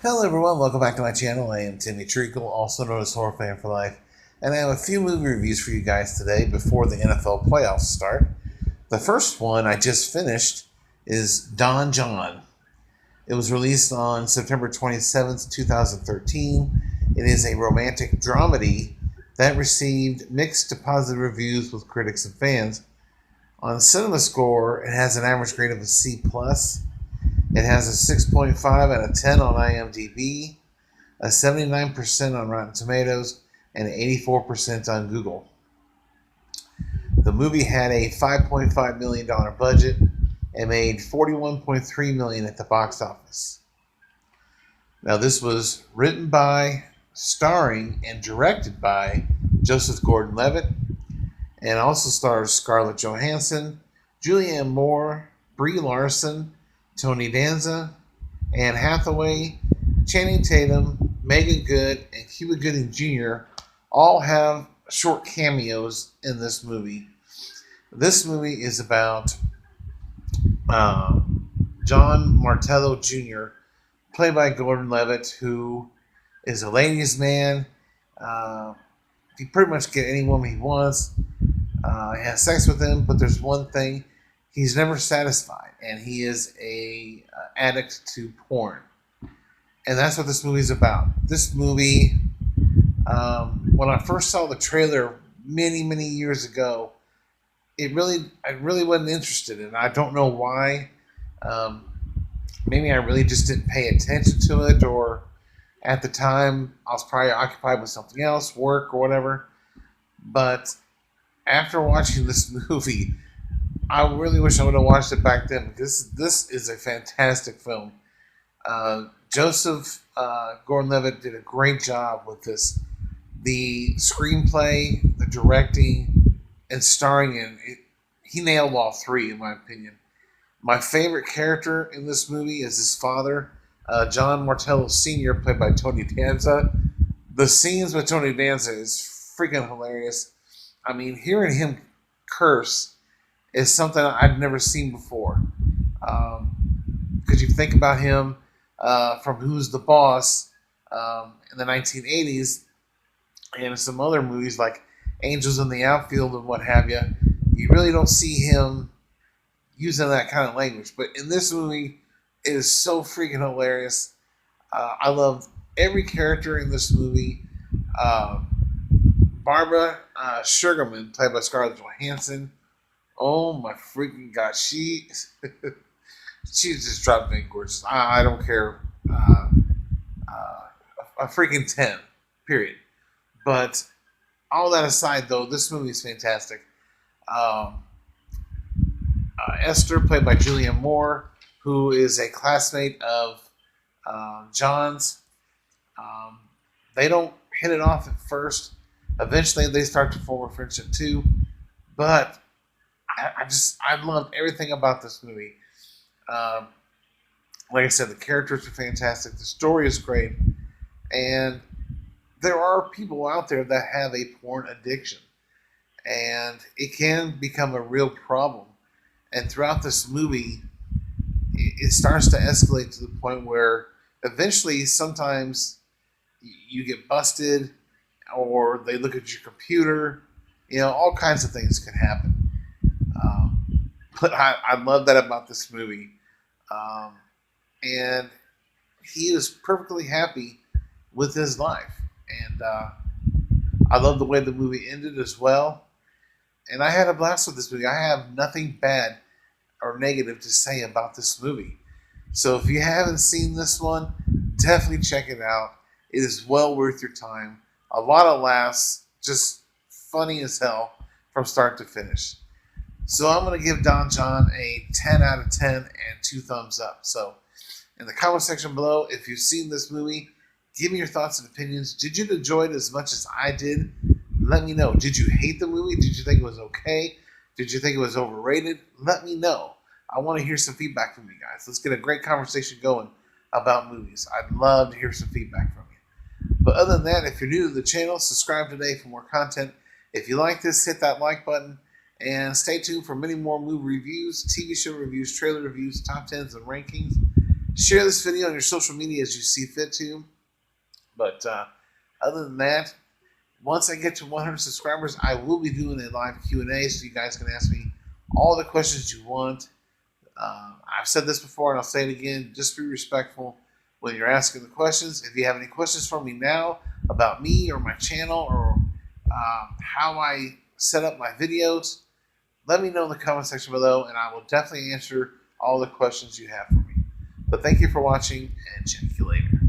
Hello everyone, welcome back to my channel. I am Timmy Treacle, also known as Horror Fan for Life, and I have a few movie reviews for you guys today before the NFL playoffs start. The first one I just finished is Don John. It was released on September 27th, 2013. It is a romantic dramedy that received mixed to positive reviews with critics and fans. On CinemaScore, it has an average grade of a C+. It has a 6.5 out of 10 on IMDb, a 79% on Rotten Tomatoes, and 84% on Google. The movie had a $5.5 million budget and made $41.3 million at the box office. Now, this was written by, starring, and directed by Joseph Gordon-Levitt, and also stars Scarlett Johannson, Julianne Moore, Brie Larson, Tony Danza, Anne Hathaway, Channing Tatum, Megan Good, and Cuba Gooding Jr. all have short cameos in this movie. This movie is about John Martello Jr., played by Gordon-Levitt, who is a ladies' man. He pretty much get any woman he wants. He has sex with them, but there's one thing: he's never satisfied, and he is a addict to porn. And that's what this movie's about. This movie, when I first saw the trailer many years ago, I really wasn't interested in it. I don't know why. Maybe I really just didn't pay attention to it, or at the time I was probably occupied with something else, work or whatever. But after watching this movie, I really wish I would have watched it back then, because this is a fantastic film. Joseph Gordon-Levitt did a great job with this. The screenplay, the directing, and starring in it, he nailed all three, in my opinion. My favorite character in this movie is his father, John Martello Sr., played by Tony Danza. The scenes with Tony Danza is freaking hilarious. I mean, hearing him curse is something I'd never seen before. Because you think about him from Who's the Boss in the 1980s, and some other movies like Angels in the Outfield and what have you. You really don't see him using that kind of language. But in this movie, it is so freaking hilarious. I love every character in this movie. Barbara Sugarman, played by Scarlett Johannson. Oh my freaking god, she's just dropped being gorgeous. I don't care. A freaking 10, period. But all that aside, though, this movie is fantastic. Esther, played by Julianne Moore, who is a classmate of John's. They don't hit it off at first. Eventually, they start to form a friendship too. But I loved everything about this movie. Like I said, the characters are fantastic. The story is great. And there are people out there that have a porn addiction. And it can become a real problem. And throughout this movie, it starts to escalate to the point where eventually sometimes you get busted, or they look at your computer. You know, all kinds of things can happen. But I love that about this movie. And he is perfectly happy with his life. And I love the way the movie ended as well. And I had a blast with this movie. I have nothing bad or negative to say about this movie. So if you haven't seen this one, definitely check it out. It is well worth your time. A lot of laughs, just funny as hell from start to finish. So I'm going to give Don John a 10 out of 10 and 2 thumbs up. So in the comment section below, if you've seen this movie, give me your thoughts and opinions. Did you enjoy it as much as I did? Let me know. Did you hate the movie? Did you think it was okay? Did you think it was overrated? Let me know. I want to hear some feedback from you guys. Let's get a great conversation going about movies. I'd love to hear some feedback from you. But other than that, if you're new to the channel, subscribe today for more content. If you like this, hit that like button. And stay tuned for many more movie reviews, TV show reviews, trailer reviews, top 10s, and rankings. Share this video on your social media as you see fit to. But other than that, once I get to 100 subscribers, I will be doing a live Q&A so you guys can ask me all the questions you want. I've said this before and I'll say it again. Just be respectful when you're asking the questions. If you have any questions for me now about me or my channel or how I set up my videos, let me know in the comment section below and I will definitely answer all the questions you have for me. But thank you for watching and check you later.